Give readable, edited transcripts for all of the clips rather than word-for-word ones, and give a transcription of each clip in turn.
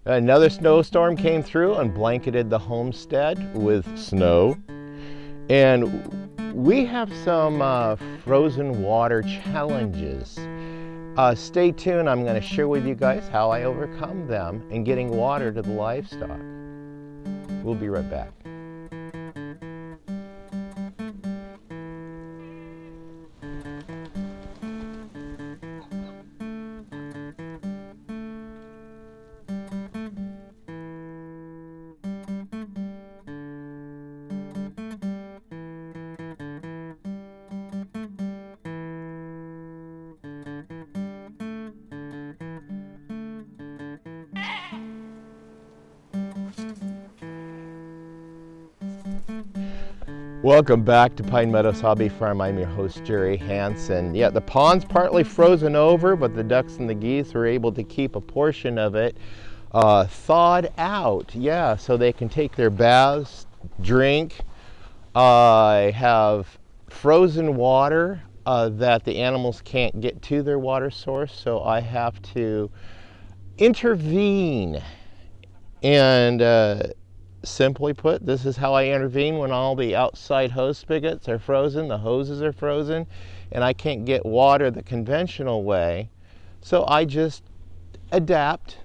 Another snowstorm came through and blanketed the homestead with snow. And we have some frozen water challenges. Stay tuned. I'm going to share with you guys how I overcome them in getting water to the livestock. We'll be right back. Welcome back to Pine Meadows Hobby Farm. I'm your host, Jerry Hansen. Yeah, the pond's partly frozen over, but the ducks and the geese were able to keep a portion of it thawed out. Yeah, so they can take their baths, drink. I have frozen water that the animals can't get to their water source, so I have to intervene. And simply put, this is how I intervene when all the outside hose spigots are frozen, the hoses are frozen, and I can't get water the conventional way. So I just adapt.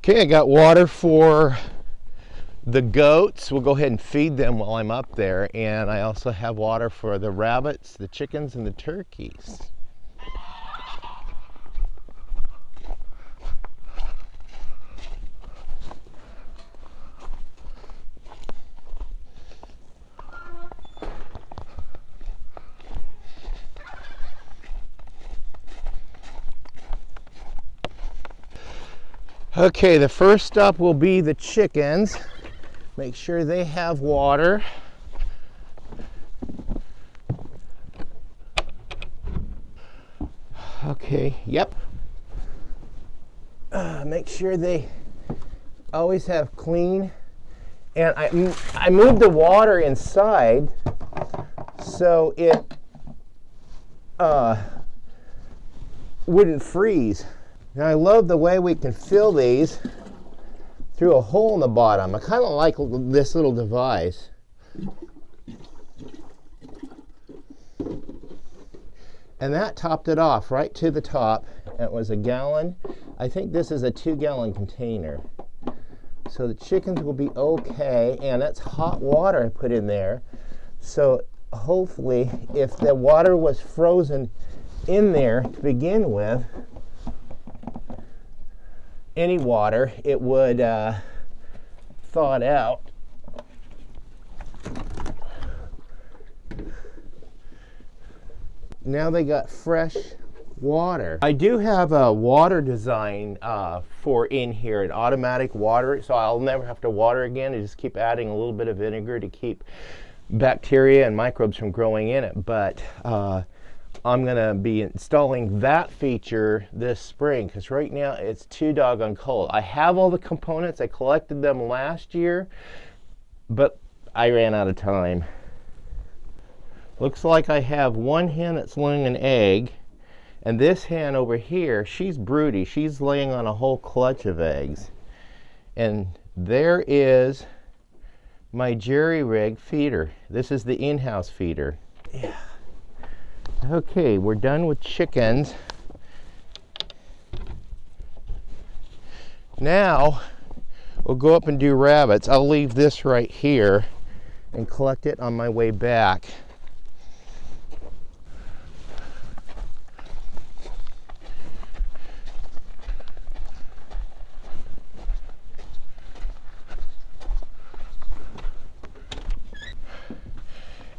Okay, I got water for the goats. We'll go ahead and feed them while I'm up there. And I also have water for the rabbits, the chickens, and the turkeys. Okay, the first stop will be the chickens. Make sure they have water. Okay, yep. Make sure they always have clean. And I moved the water inside so it wouldn't freeze. Now I love the way we can fill these through a hole in the bottom. I kind of like this little device. And that topped it off right to the top. It was a gallon. I think this is a 2-gallon container. So the chickens will be okay, and that's hot water I put in there. So hopefully, if the water was frozen in there to begin with, any water, it would thaw it out. Now they got fresh water. I do have a water design for in here, an automatic water, so I'll never have to water again. I just keep adding a little bit of vinegar to keep bacteria and microbes from growing in it. But I'm going to be installing that feature this spring because right now it's too doggone cold. I have all the components. I collected them last year, but I ran out of time. Looks like I have one hen that's laying an egg, and this hen over here, she's broody. She's laying on a whole clutch of eggs. And there is my jerry-rig feeder. This is the in-house feeder. Yeah. Okay, we're done with chickens. Now, we'll go up and do rabbits. I'll leave this right here and collect it on my way back.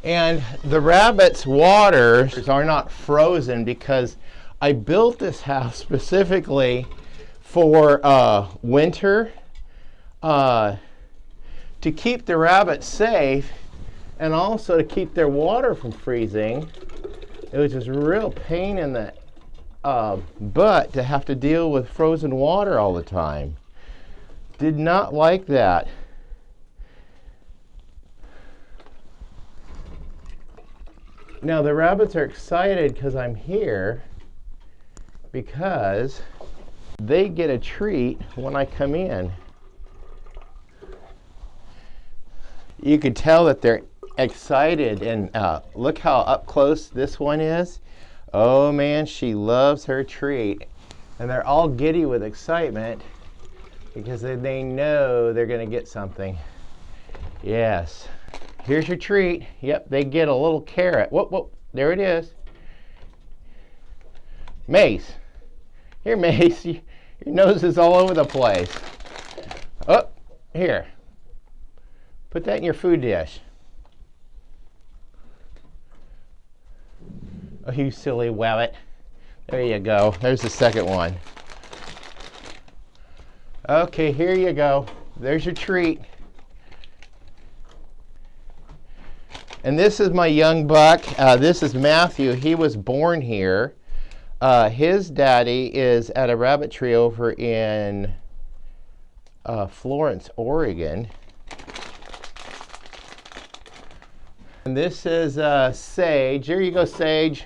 And the rabbits' waters are not frozen because I built this house specifically for winter to keep the rabbits safe and also to keep their water from freezing. It was just a real pain in the butt to have to deal with frozen water all the time. Did not like that. Now the rabbits are excited because I'm here, because they get a treat when I come in. You could tell that they're excited, and look how up close this one is. Oh man, she loves her treat. And they're all giddy with excitement because they know they're going to get something. Yes. Here's your treat. Yep, they get a little carrot. Whoop, whoop. There it is. Mace. Here, Mace. Your nose is all over the place. Oh, here. Put that in your food dish. Oh, you silly wabbit. There you go. There's the second one. Okay, here you go. There's your treat. And this is my young buck. This is Matthew. He was born here. His daddy is at a rabbit tree over in Florence, Oregon. And this is Sage. Here you go, Sage.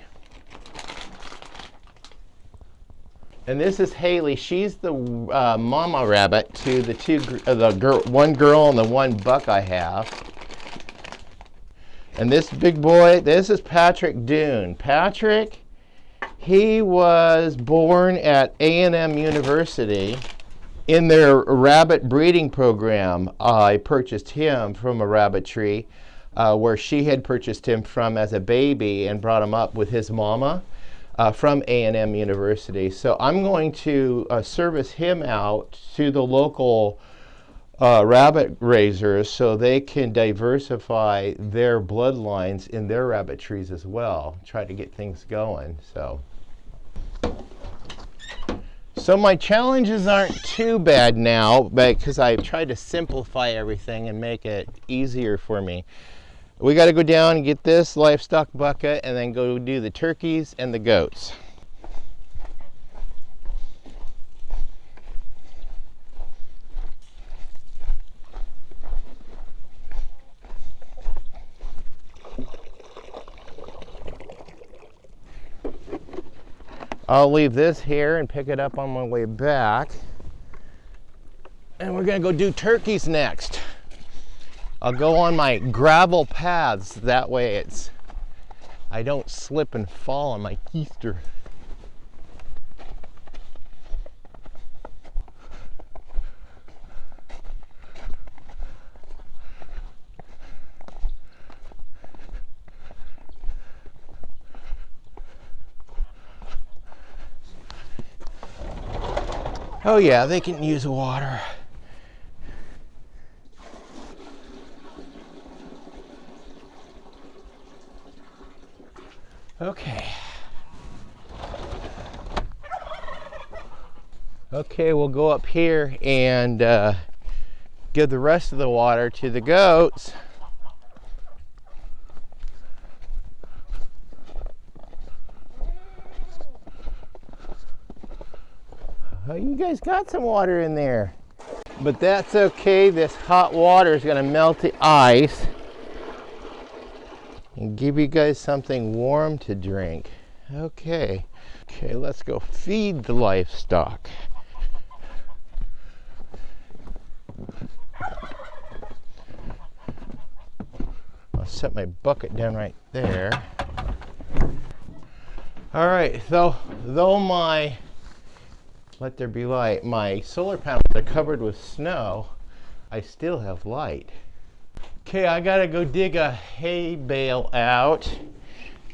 And this is Haley. She's the mama rabbit to the one girl and the one buck I have. And this big boy, this is Patrick Dune. Patrick, he was born at A&M University in their rabbit breeding program. I purchased him from a rabbit tree where she had purchased him from as a baby and brought him up with his mama from A&M University. So I'm going to service him out to the local rabbit raisers so they can diversify their bloodlines in their rabbit trees as well. Try to get things going. So my challenges aren't too bad now because I've tried to simplify everything and make it easier for me. We got to go down and get this livestock bucket and then go do the turkeys and the goats. I'll leave this here and pick it up on my way back. And we're going to go do turkeys next. I'll go on my gravel paths. That way I don't slip and fall on my keister. Oh yeah, they can use water. Okay. Okay, we'll go up here and give the rest of the water to the goats. Oh, you guys got some water in there. But that's okay. This hot water is going to melt the ice and give you guys something warm to drink. Okay. Okay, let's go feed the livestock. I'll set my bucket down right there. All right, so though my let there be light, my solar panels are covered with snow, I still have light. Okay, I gotta go dig a hay bale out,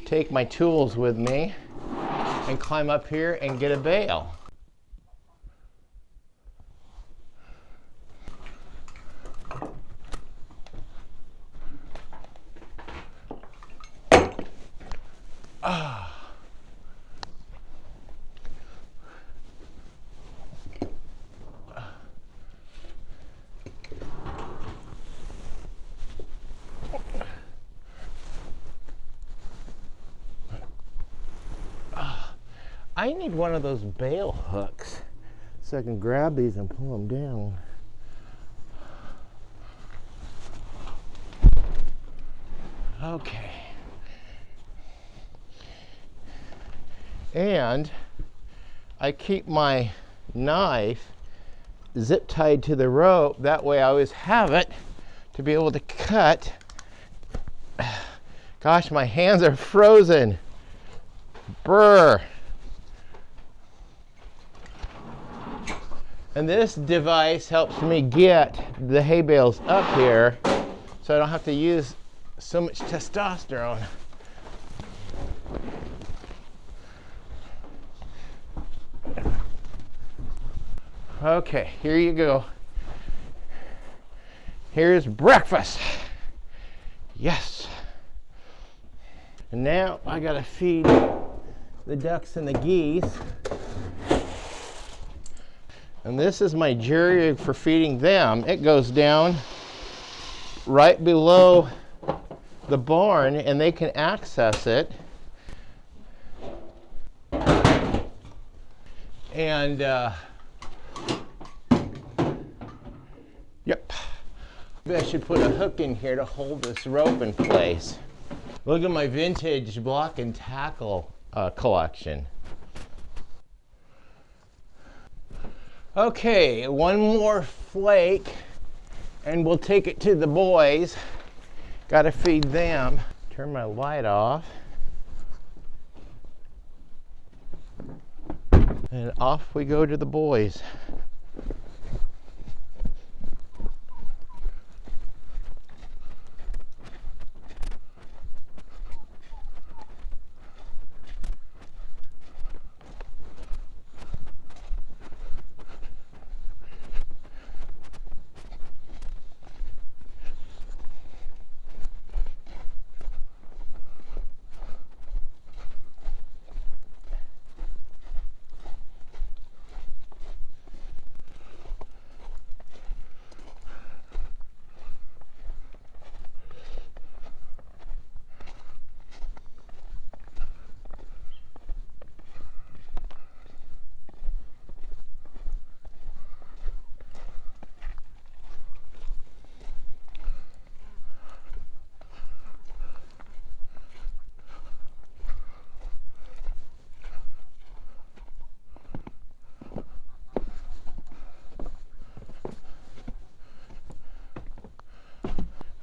take my tools with me, and climb up here and get a bale. I need one of those bale hooks so I can grab these and pull them down. Okay. And I keep my knife zip tied to the rope. That way I always have it to be able to cut. Gosh, my hands are frozen. Brr. And this device helps me get the hay bales up here so I don't have to use so much testosterone. Okay, here you go. Here's breakfast. Yes. And now I gotta feed the ducks and the geese. And this is my jury for feeding them. It goes down right below the barn and they can access it. And yep. Maybe I should put a hook in here to hold this rope in place. Look at my vintage block and tackle collection. Okay, one more flake and we'll take it to the boys. Gotta feed them. Turn my light off. And off we go to the boys.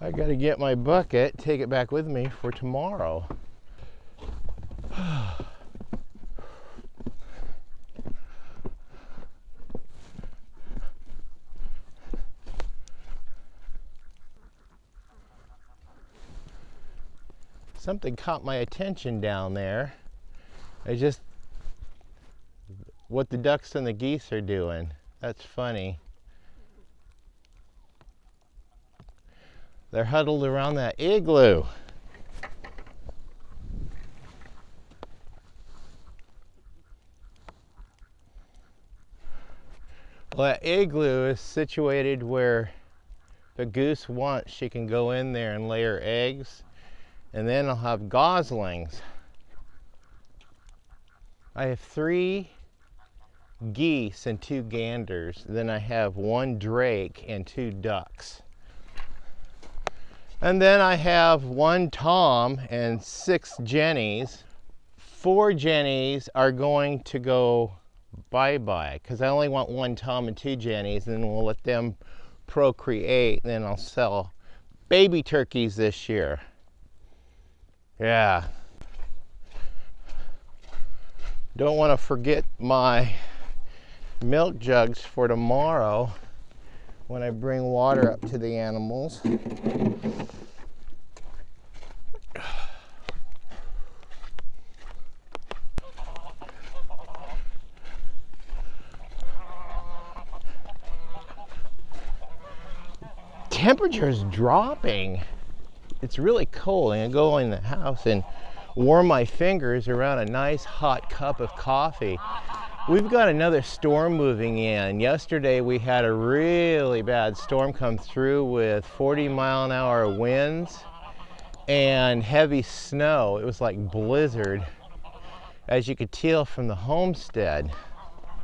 I gotta get my bucket, take it back with me for tomorrow. Something caught my attention down there. What the ducks and the geese are doing. That's funny. They're huddled around that igloo. Well, that igloo is situated where the goose wants. She can go in there and lay her eggs, and then I'll have goslings. I have 3 geese and 2 ganders. Then I have 1 drake and 2 ducks. And then I have 1 tom and 6 jennies. 4 jennies are going to go bye-bye because I only want 1 tom and 2 jennies, and then we'll let them procreate. Then I'll sell baby turkeys this year. Yeah. Don't want to forget my milk jugs for tomorrow when I bring water up to the animals. Temperature is dropping. It's really cold, and I go in the house and warm my fingers around a nice hot cup of coffee. We've got another storm moving in. Yesterday we had a really bad storm come through with 40-mile-an-hour winds and heavy snow. It was like blizzard. as you could tell from the homestead.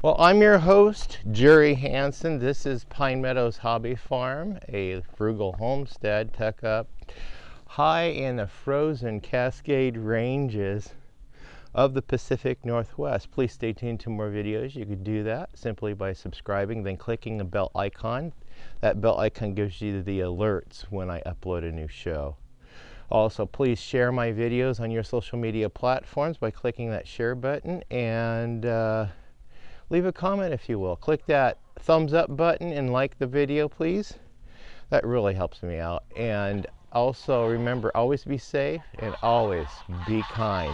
Well, I'm your host, Jerry Hansen. This is Pine Meadows Hobby Farm, a frugal homestead tucked up high in the frozen Cascade Ranges of the Pacific Northwest. Please stay tuned to more videos. You could do that simply by subscribing, then clicking the bell icon. That bell icon gives you the alerts when I upload a new show. Also, please share my videos on your social media platforms by clicking that share button, and leave a comment if you will. Click that thumbs up button and like the video, please. That really helps me out. And also remember, always be safe and always be kind.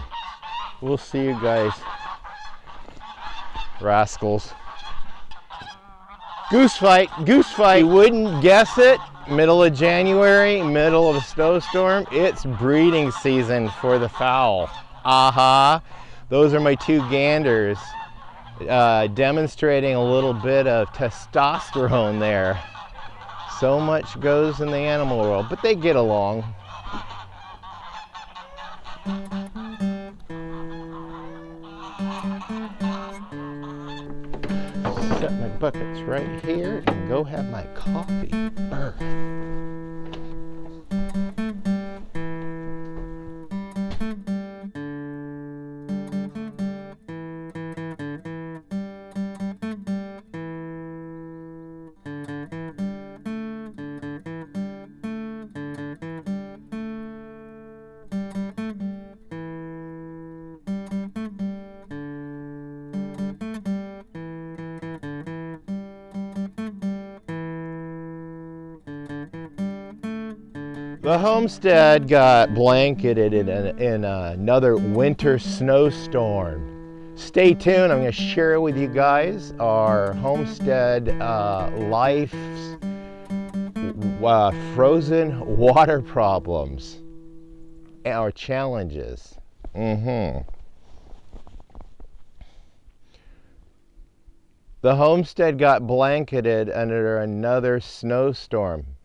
We'll see you guys, rascals. Goose fight, goose fight. You wouldn't guess it, middle of January, middle of a snowstorm, it's breeding season for the fowl. Aha, those are my two ganders. Demonstrating a little bit of testosterone there. So much goes in the animal world, but they get along. Set my buckets right here and go have my coffee. The homestead got blanketed in another winter snowstorm. Stay tuned, I'm going to share with you guys our homestead life's frozen water problems, our challenges. The homestead got blanketed under another snowstorm.